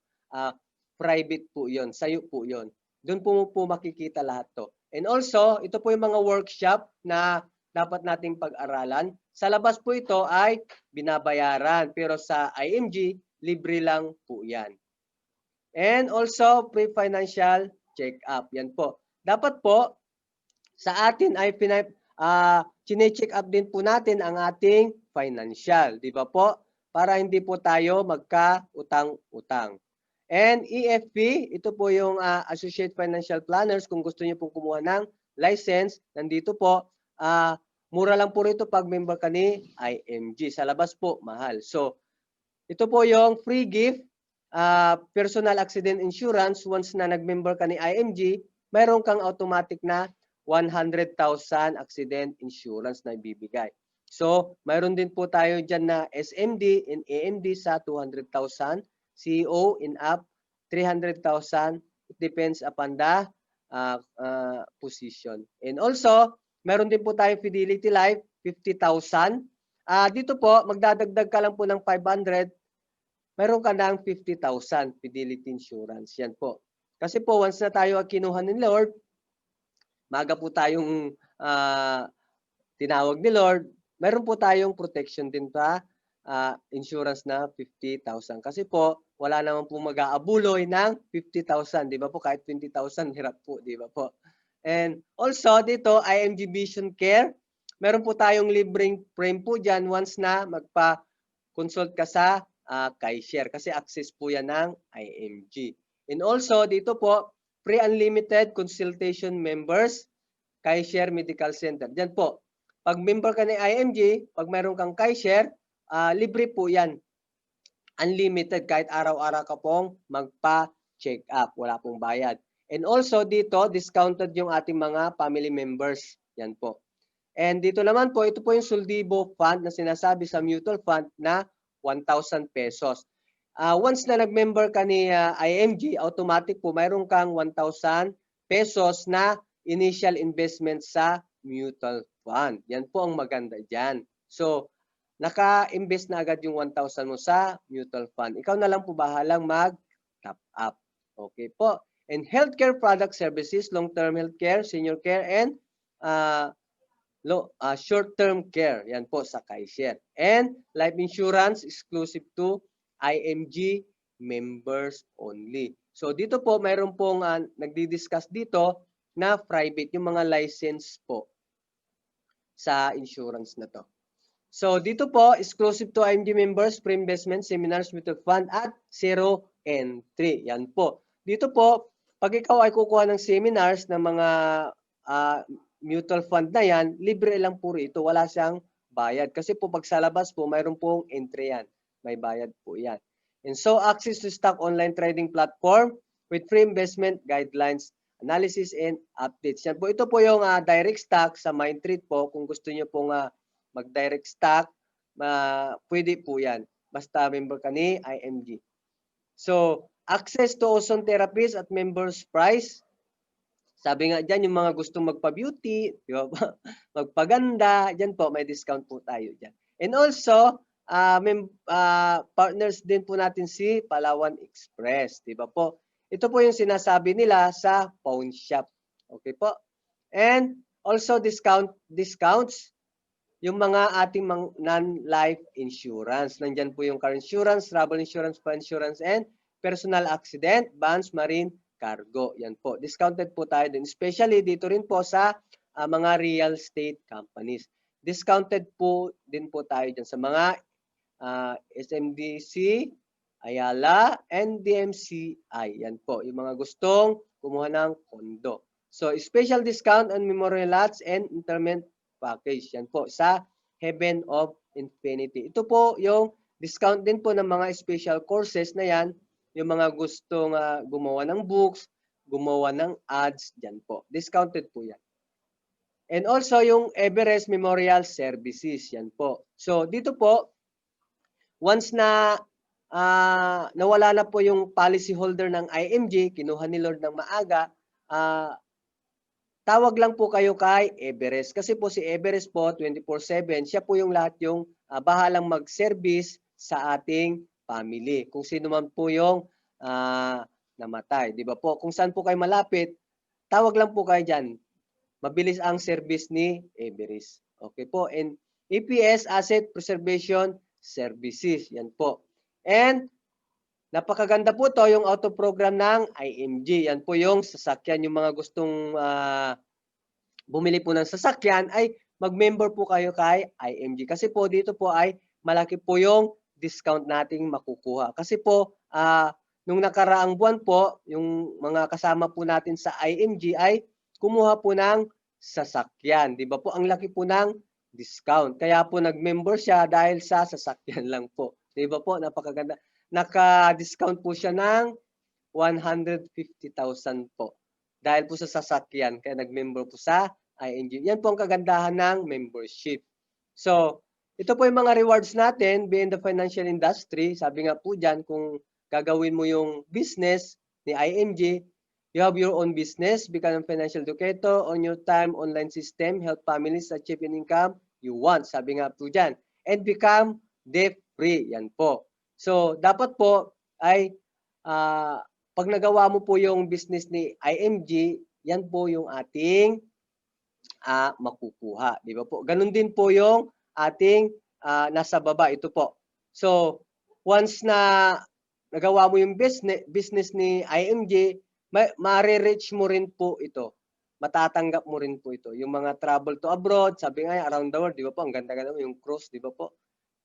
private po yun. Sa'yo po yun. Doon po makikita lahat to. And also, ito po yung mga workshop na dapat nating pag-aralan. Sa labas po ito ay binabayaran. Pero sa IMG, libre lang po yan. And also, pre-financial check-up. Yan po. Dapat po, sa atin ay chine-check up din po natin ang ating financial. Di ba po? Para hindi po tayo magka-utang-utang. And EFP, ito po yung Associate Financial Planners. Kung gusto niyo pong kumuha ng license, nandito po. Mura lang po rito pag member ka ni IMG. Sa labas po, mahal. So, ito po yung free gift, personal accident insurance. Once na nag-member ka ni IMG, mayroon kang automatic na 100,000 accident insurance na ibibigay. So, mayroon din po tayo dyan na SMD and AMD sa 200,000, CEO in up 300,000. It depends upon the position. And also, mayroon din po tayo Fidelity Life, 50,000. Dito po, magdadagdag ka lang po ng 500, mayroon ka ng 50,000 Fidelity Insurance. Yan po. Kasi po, once na tayo kinuha ni Lord, maga po tayong tinawag ni Lord, mayroon po tayong protection din pa, insurance na 50,000. Kasi po, wala naman po mag-aabuloy ng 50,000. Di ba po? Kahit 20,000, hirap po. Di ba po? And also, dito, IMG Vision Care, meron po tayong libreng frame po dyan once na magpa-consult ka sa Kaiser. Kasi access po yan ng IMG. And also, dito po, free unlimited consultation members, Kaiser Medical Center. Diyan po, pag member ka ng IMG, pag meron kang Kaiser, libre po yan. Unlimited, kahit araw-araw ka pong magpa-check up. Wala pong bayad. And also dito, discounted yung ating mga family members. Yan po. And dito naman po, ito po yung Soldibo Fund na sinasabi sa mutual fund na 1,000 pesos. Once na nag-member ka ni IMG, automatic po mayroon kang 1,000 pesos na initial investment sa mutual fund. Yan po ang maganda dyan. So, naka-invest na agad yung 1,000 mo sa mutual fund. Ikaw na lang po bahalang mag-top up. Okay po. And healthcare product services, long-term healthcare, senior care, and uh, short-term care. Yan po sa Kaiser. And life insurance exclusive to IMG members only. So dito po mayroon pong nagdi-discuss dito na private, yung mga license po sa insurance na to. So dito po, exclusive to IMG members, pre-investment, seminars, mutual fund at zero entry. Yan po. Dito po, pag ikaw ay kukuha ng seminars ng mga mutual fund na yan, libre lang po ito. Wala siyang bayad. Kasi po pag sa labas po, mayroon pong entry yan. May bayad po yan. And so, access to stock online trading platform with free investment guidelines, analysis, and updates. Yan po. Ito po yung direct stock sa Mindtrade po. Kung gusto nyo pong mag-direct stock, pwede po yan. Basta member ka ni IMG. So, access to ozone therapies at members price. Sabi nga dyan, yung mga gustong magpa-beauty, magpaganda, dyan po, may discount po tayo dyan. And also, partners din po natin si Palawan Express. Diba po? Ito po yung sinasabi nila sa pawn shop. Okay po? And also discounts, yung mga ating non-life insurance. Nandyan po yung car insurance, travel insurance, fire insurance, and personal accident, bonds, marine, cargo. Yan po. Discounted po tayo din. Especially dito rin po sa mga real estate companies. Discounted po din po tayo dyan sa mga SMDC, Ayala, and DMCI. Yan po. Yung mga gustong kumuha ng kondo. So, special discount on memorial lots and interment package. Yan po sa Heaven of Infinity. Ito po yung discount din po ng mga special courses na yan. Yung mga gustong gumawa ng books, gumawa ng ads, dyan po. Discounted po yan. And also yung Everest Memorial Services. Yan po. So dito po, once na nawala na po yung policy holder ng IMG, kinuha ni Lord ng maaga, tawag lang po kayo kay Everest. Kasi po si Everest po, 24/7, siya po yung lahat yung bahalang mag-service sa ating family. Kung sino man po yung namatay. Di ba po? Kung saan po kayo malapit, tawag lang po kayo dyan. Mabilis ang service ni Everest. Okay po. And EPS, Asset Preservation Services. Yan po. And napakaganda po to yung auto program ng IMG. Yan po yung sasakyan. Yung mga gustong bumili po ng sasakyan ay mag-member po kayo kay IMG. Kasi po dito po ay malaki po yung discount nating makukuha. Kasi po nung nakaraang buwan po, yung mga kasama po natin sa IMG ay kumuha po ng sasakyan. Di ba po? Ang laki po ng discount. Kaya po nag-member siya dahil sa sasakyan lang po. Di ba po? Napakaganda. Naka-discount po siya ng 150,000 po. Dahil po sa sasakyan. Kaya nag-member po sa ING. Yan po ang kagandahan ng membership. So, ito po yung mga rewards natin being the financial industry. Sabi nga po dyan, kung gagawin mo yung business ni IMG, you have your own business, become a financial educator on your time, online system, help families achieve an income you want. Sabi nga po dyan. And become debt-free. Yan po. So, dapat po ay pag nagawa mo po yung business ni IMG, yan po yung ating makukuha. Di ba po? Ganun din po yung ating nasa baba. Ito po. So, once na nagawa mo yung business ni IMG, ma-reach mo rin po ito. Matatanggap mo rin po ito. Yung mga travel to abroad, sabi nga around the world, di ba po? Ang ganda-ganda mo yung cruise, di ba po?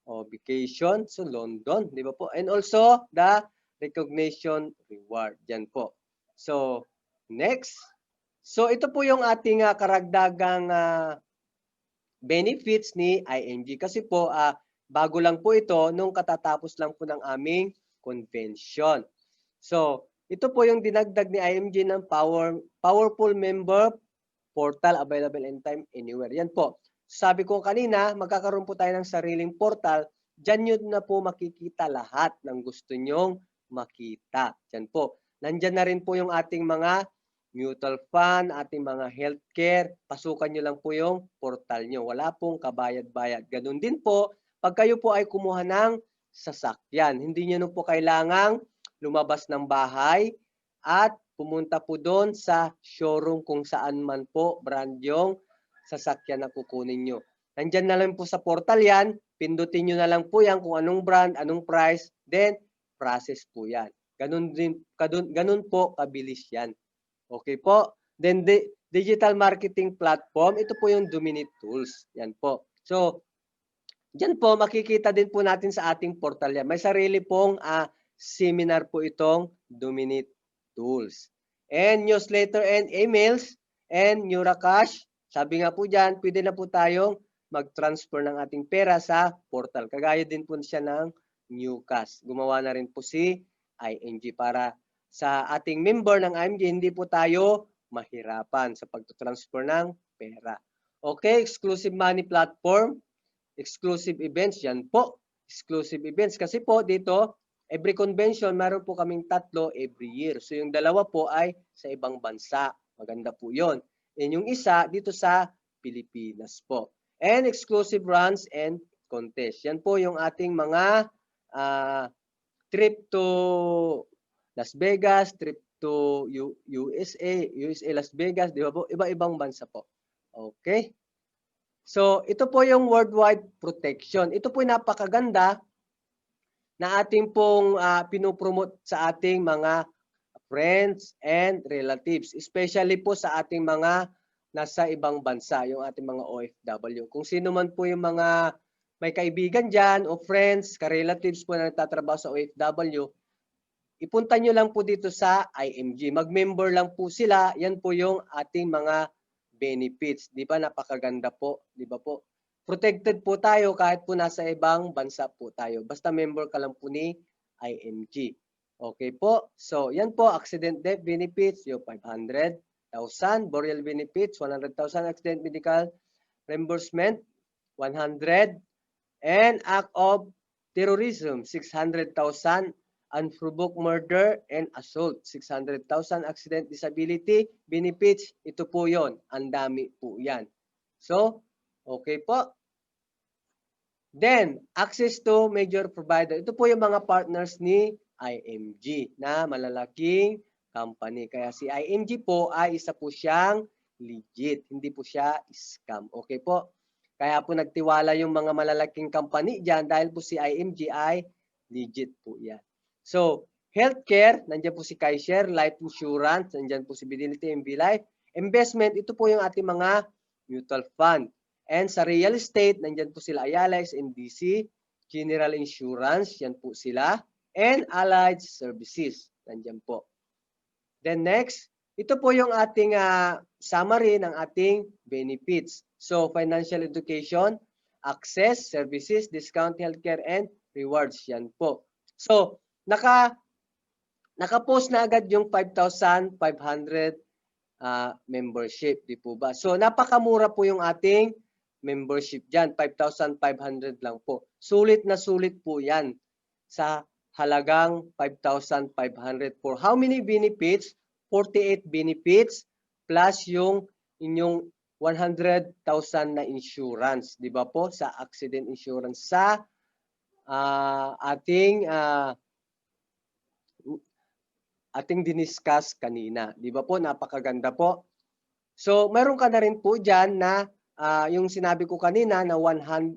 O vacation, so London, di ba po? And also, the recognition reward. Yan po. So, next. So, ito po yung ating karagdagang benefits ni IMG. Kasi po, bago lang po ito nung katatapos lang po ng aming convention. So, ito po yung dinagdag ni IMG ng powerful member portal available anytime, anywhere. Yan po. Sabi ko kanina, magkakaroon po tayo ng sariling portal. Diyan yun na po makikita lahat ng gusto nyong makita. Diyan po. Nandyan na rin po yung ating mga mutual fund, ating mga healthcare. Pasukan nyo lang po yung portal nyo. Wala pong kabayad-bayad. Ganun din po, pag kayo po ay kumuha ng sasakyan. Hindi nyo po kailangang lumabas ng bahay at pumunta po doon sa showroom kung saan man po brand yung sasakyan na kukunin nyo. Nandyan na lang po sa portal yan, pindutin nyo na lang po yan kung anong brand, anong price, then process po yan. Ganun po kabilis yan. Okay po? Then digital marketing platform, ito po yung Dominate Tools. Yan po. So, diyan po makikita din po natin sa ating portal yan. May sarili pong seminar po itong Dominate Tools. And newsletter and emails and Neuracash. Sabi nga po dyan, pwede na po tayong mag-transfer ng ating pera sa portal. Kagaya din po siya ng Newcash. Gumawa na rin po si ING para sa ating member ng IMG, hindi po tayo mahirapan sa pag-transfer ng pera. Okay, exclusive money platform, exclusive events, yan po. Exclusive events kasi po dito, every convention, meron po kaming 3 every year. So yung 2 po ay sa ibang bansa. Maganda po yun. And yung isa dito sa Pilipinas po. And exclusive runs and contests. Yan po yung ating mga trip to Las Vegas, trip to USA Las Vegas, di ba po? Iba-ibang bansa po. Okay? So, ito po yung worldwide protection. Ito po yung napakaganda na ating pong pinopromote sa ating mga friends and relatives. Especially po sa ating mga nasa ibang bansa, yung ating mga OFW. Kung sino man po yung mga may kaibigan dyan o friends, ka-relatives po na nagtatrabaho sa OFW, ipunta nyo lang po dito sa IMG. Mag-member lang po sila. Yan po yung ating mga benefits. Di ba? Napakaganda po. Di ba po? Protected po tayo kahit po nasa ibang bansa po tayo. Basta member ka lang po ni IMG. Okay po? So, yan po. Accident death benefits, yung 500,000. Burial benefits, 100,000. Accident medical reimbursement, 100. And act of terrorism, 600,000. Unprovoked murder and assault, 600,000. Accident disability benefits, ito po yon. Ang dami po yan. So, okay po. Then, access to major provider. Ito po yung mga partners ni IMG na malalaking company. Kaya si IMG po ay isa po siyang legit. Hindi po siya scam. Okay po? Kaya po nagtiwala yung mga malalaking company dyan dahil po si IMG ay legit po yan. So, healthcare, nandiyan po si Kaiser, life insurance, nandiyan po si Fidelity MB Life. Investment, ito po yung ating mga mutual fund. And sa real estate, nandiyan po sila Ayala, SMBC, General Insurance, yan po sila. And Allied Services, nandiyan po. Then next, ito po yung ating summary ng ating benefits. So, financial education, access, services, discount, healthcare, and rewards. Yan po. So, naka-post na agad yung 5,500 membership, di po ba? So, napakamura po yung ating membership dyan. 5,500 lang po. Sulit na sulit po yan sa halagang 5,500 for how many benefits? 48 benefits plus yung inyong 100,000 na insurance, di ba po? Sa accident insurance sa ating diniscuss kanina. Di ba po? Napakaganda po. So, meron ka na rin po dyan na yung sinabi ko kanina na 1,000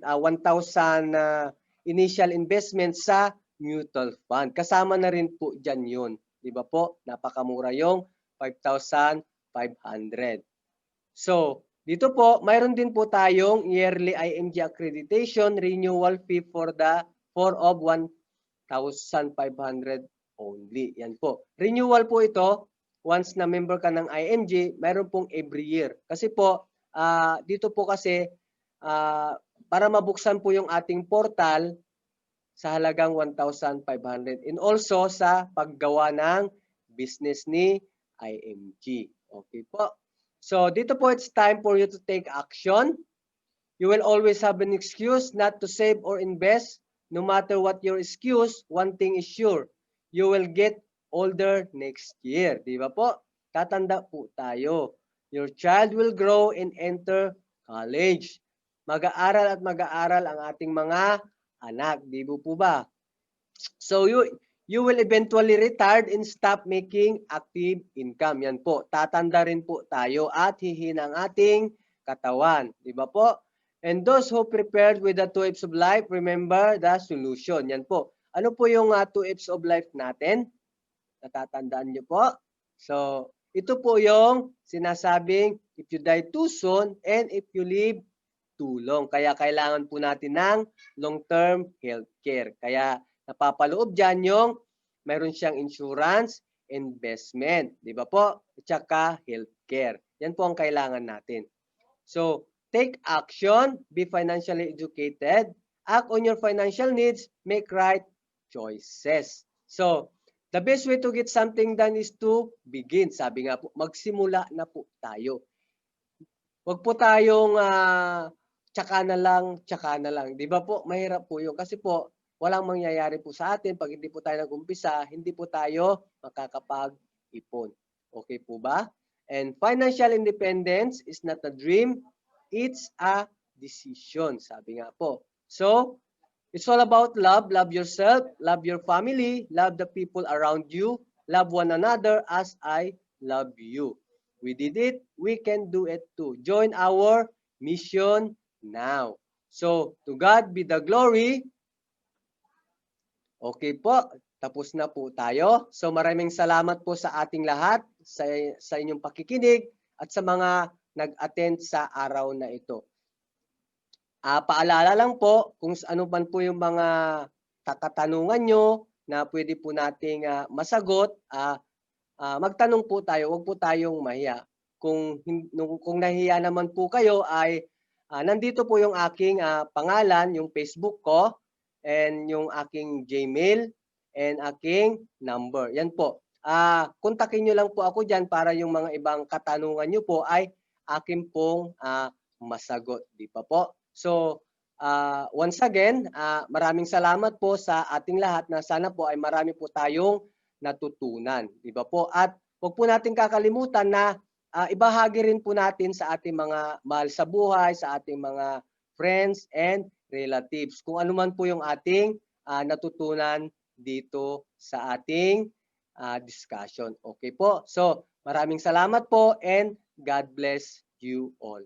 initial investment sa mutual fund. Kasama na rin po dyan yun. Di ba po? Napakamura yung 5,500. So, dito po, mayroon din po tayong yearly IMG accreditation renewal fee for of 1,500 only. Yan po. Renewal po ito. Once na member ka ng IMG, mayroon pong every year. Kasi po, dito po kasi, para mabuksan po yung ating portal sa halagang 1,500. And also sa paggawa ng business ni IMG. Okay po. So, dito po, it's time for you to take action. You will always have an excuse not to save or invest. No matter what your excuse, one thing is sure. You will get older next year. Di ba po? Tatanda po tayo. Your child will grow and enter college. Mag-aaral at mag-aaral ang ating mga anak, di po ba? So you will eventually retire and stop making active income. Yan po, tatanda rin po tayo at hihina ang ating katawan. Di ba po? And those who prepared with the 2 F's of life, remember the solution. Yan po. Ano po yung 2 F's of life natin? Natatandaan niyo po? So, ito po yung sinasabing if you die too soon and if you live too long. Kaya kailangan po natin ng long-term healthcare. Kaya napapaloob dyan yung meron siyang insurance, investment, di ba po? At saka healthcare. Yan po ang kailangan natin. So, take action, be financially educated, act on your financial needs, make right choices. So, the best way to get something done is to begin. Sabi nga po, magsimula na po tayo. Huwag po tayong tsaka na lang. Di ba po? Mahirap po yun. Kasi po, walang mangyayari po sa atin. Pag hindi po tayo nag-umpisa, hindi po tayo makakapag-ipon. Okay po ba? And financial independence is not a dream, it's a decision. Sabi nga po. So, it's all about love. Love yourself, love your family, love the people around you, love one another as I love you. We did it, we can do it too. Join our mission now. So, to God be the glory. Okay po, tapos na po tayo. So, maraming salamat po sa ating lahat, sa inyong pakikinig, at sa mga nag-attend sa araw na ito. Paalala lang po, kung ano man po yung mga katanungan nyo na pwede po nating masagot, magtanong po tayo, huwag po tayong mahiya. Kung nahiya naman po kayo ay nandito po yung aking pangalan, yung Facebook ko, and yung aking Gmail, and aking number. Yan po. Kontakin nyo lang po ako dyan para yung mga ibang katanungan nyo po ay akin pong masagot. Di pa po? So, once again, maraming salamat po sa ating lahat na sana po ay marami po tayong natutunan, di ba po? At huwag po natin kakalimutan na ibahagi rin po natin sa ating mga mahal sa buhay, sa ating mga friends and relatives kung ano man po yung ating natutunan dito sa ating discussion. Okay po? So, maraming salamat po and God bless you all.